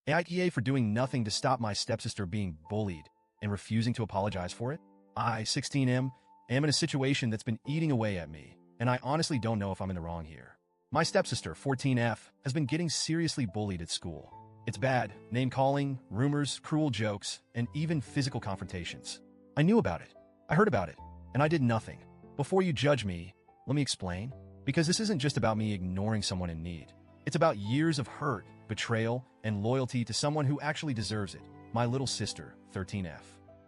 AITA for doing nothing to stop my stepsister being bullied and refusing to apologize for it? I, 16M, am in a situation that's been eating away at me, and I honestly don't know if I'm in the wrong here. My stepsister, 14F, has been getting seriously bullied at school. It's bad, name-calling, rumors, cruel jokes, and even physical confrontations. I knew about it. I heard about it, and I did nothing. Before you judge me, let me explain. Because this isn't just about me ignoring someone in need. It's about years of hurt, betrayal, and loyalty to someone who actually deserves it. My little sister, 13F.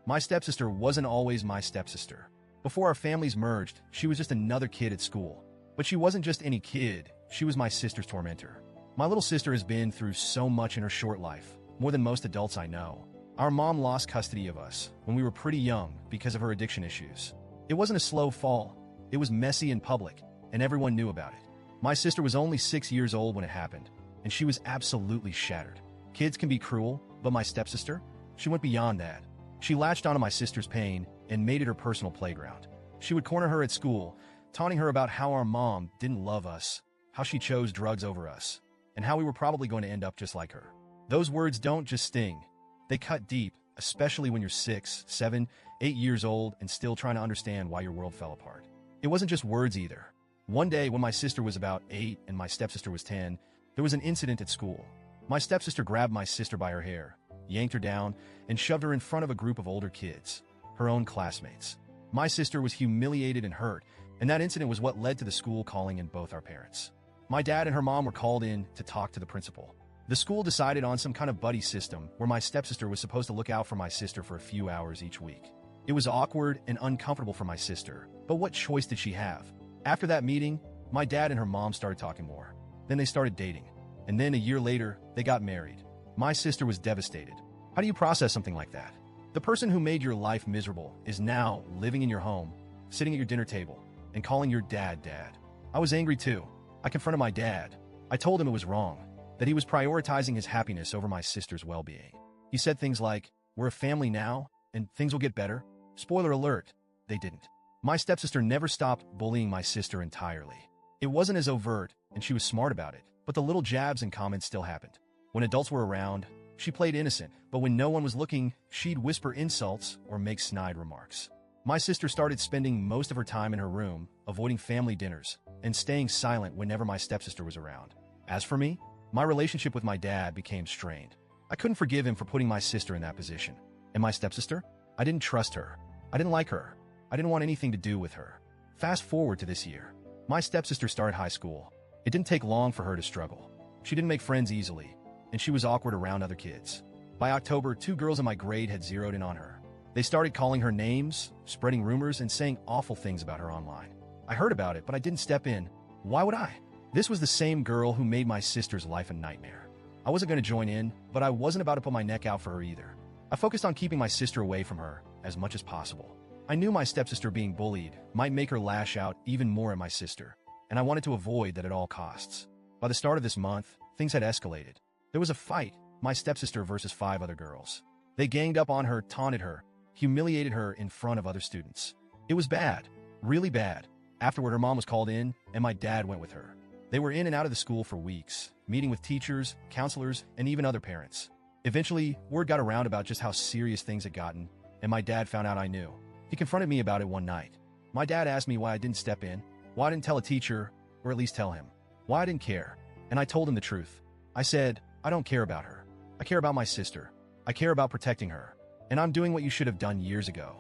My stepsister wasn't always my stepsister. Before our families merged, she was just another kid at school. But she wasn't just any kid, she was my sister's tormentor. My little sister has been through so much in her short life, more than most adults I know. Our mom lost custody of us when we were pretty young because of her addiction issues. It wasn't a slow fall, it was messy and public, and everyone knew about it. My sister was only 6 years old when it happened, and she was absolutely shattered. Kids can be cruel, but my stepsister? She went beyond that. She latched onto my sister's pain and made it her personal playground. She would corner her at school, taunting her about how our mom didn't love us, how she chose drugs over us, and how we were probably going to end up just like her. Those words don't just sting. They cut deep, especially when you're 6, 7, 8 years old and still trying to understand why your world fell apart. It wasn't just words either. One day when my sister was about 8 and my stepsister was 10, there was an incident at school. My stepsister grabbed my sister by her hair, yanked her down, and shoved her in front of a group of older kids, her own classmates. My sister was humiliated and hurt, and that incident was what led to the school calling in both our parents. My dad and her mom were called in to talk to the principal. The school decided on some kind of buddy system where my stepsister was supposed to look out for my sister for a few hours each week. It was awkward and uncomfortable for my sister, but what choice did she have? After that meeting, my dad and her mom started talking more. Then they started dating. And then a year later, they got married. My sister was devastated. How do you process something like that? The person who made your life miserable is now living in your home, sitting at your dinner table, and calling your dad dad. I was angry too. I confronted my dad. I told him it was wrong, that he was prioritizing his happiness over my sister's well-being. He said things like, "We're a family now, and things will get better." Spoiler alert, they didn't. My stepsister never stopped bullying my sister entirely. It wasn't as overt, and she was smart about it, but the little jabs and comments still happened. When adults were around, she played innocent, but when no one was looking, she'd whisper insults or make snide remarks. My sister started spending most of her time in her room, avoiding family dinners, and staying silent whenever my stepsister was around. As for me, my relationship with my dad became strained. I couldn't forgive him for putting my sister in that position. And my stepsister? I didn't trust her. I didn't like her. I didn't want anything to do with her. Fast forward to this year. My stepsister started high school. It didn't take long for her to struggle. She didn't make friends easily, and she was awkward around other kids. By October, 2 girls in my grade had zeroed in on her. They started calling her names, spreading rumors, and saying awful things about her online. I heard about it, but I didn't step in. Why would I? This was the same girl who made my sister's life a nightmare. I wasn't going to join in, but I wasn't about to put my neck out for her either. I focused on keeping my sister away from her as much as possible. I knew my stepsister being bullied might make her lash out even more at my sister, and I wanted to avoid that at all costs. By the start of this month, things had escalated. There was a fight, my stepsister versus 5 other girls. They ganged up on her, taunted her, humiliated her in front of other students. It was bad, really bad. Afterward, her mom was called in, and my dad went with her. They were in and out of the school for weeks, meeting with teachers, counselors, and even other parents. Eventually, word got around about just how serious things had gotten, and my dad found out I knew. He confronted me about it one night. My dad asked me why I didn't step in, why I didn't tell a teacher, or at least tell him, why I didn't care. And I told him the truth. I said, I don't care about her. I care about my sister. I care about protecting her. And I'm doing what you should have done years ago.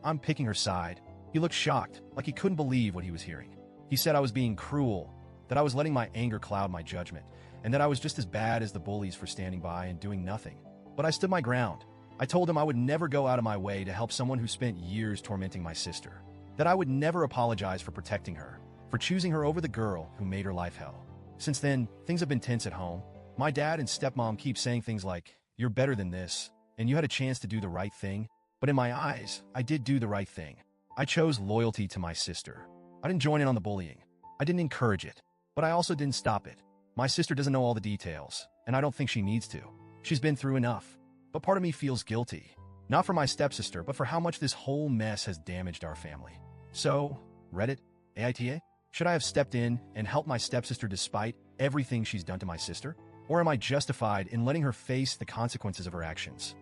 I'm picking her side. He looked shocked, like he couldn't believe what he was hearing. He said I was being cruel, that I was letting my anger cloud my judgment, and that I was just as bad as the bullies for standing by and doing nothing. But I stood my ground. I told him I would never go out of my way to help someone who spent years tormenting my sister, that I would never apologize for protecting her, for choosing her over the girl who made her life hell. Since then, things have been tense at home. My dad and stepmom keep saying things like, "You're better than this, and you had a chance to do the right thing." But in my eyes, I did do the right thing. I chose loyalty to my sister. I didn't join in on the bullying. I didn't encourage it, but I also didn't stop it. My sister doesn't know all the details, and I don't think she needs to. She's been through enough. But part of me feels guilty. Not for my stepsister, but for how much this whole mess has damaged our family. So, Reddit, AITA, should I have stepped in and helped my stepsister despite everything she's done to my sister? Or am I justified in letting her face the consequences of her actions?